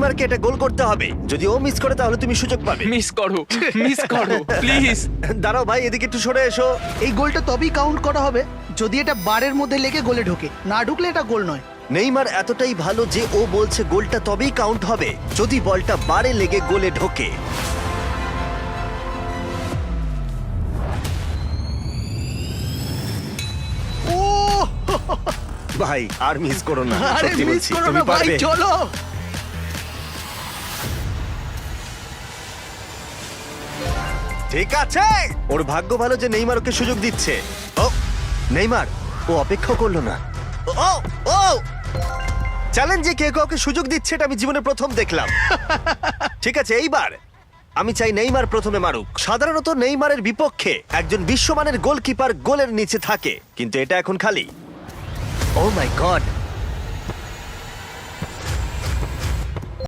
নেইমারকে এটা গোল করতে হবে। যদি ও মিস করে তাহলে তুমি সুযোগ পাবে। মিস করো, মিস করো প্লিজ। দাঁড়াও ভাই, এদিকে একটু সরে এসো। এই গোলটা তবেই কাউন্ট করা হবে যদি এটা বারের মধ্যে লেগে গোলে ঢোকে, না ঢুকলে এটা গোল নয়। নেইমার এতটাই ভালো যে ও বলছে গোলটা তবেই কাউন্ট হবে যদি বলটা বারে লেগে গোলে ঢোকে। ও ভাই আর মিস করো না, আরে সত্যি মিস বলছি, করো তুমি না ভাই, পারবে। চলো। ঠিক আছে, ওর ভাগ্য ভালো যে নেইমার ওকে সুযোগ দিচ্ছে। ও নেইমার, ও অপেক্ষা করলো না। ও ও চ্যালেঞ্জে কে কাউকে সুযোগ দিচ্ছে এটা আমি জীবনে প্রথম দেখলাম। ঠিক আছে, এইবার আমি চাই নেইমার প্রথমে মারুক। সাধারণত নেইমারের বিপক্ষে একজন বিশ্বমানের গোলকিপার গোলের নিচে থাকে, কিন্তু এটা এখন খালি। ও মাই গড,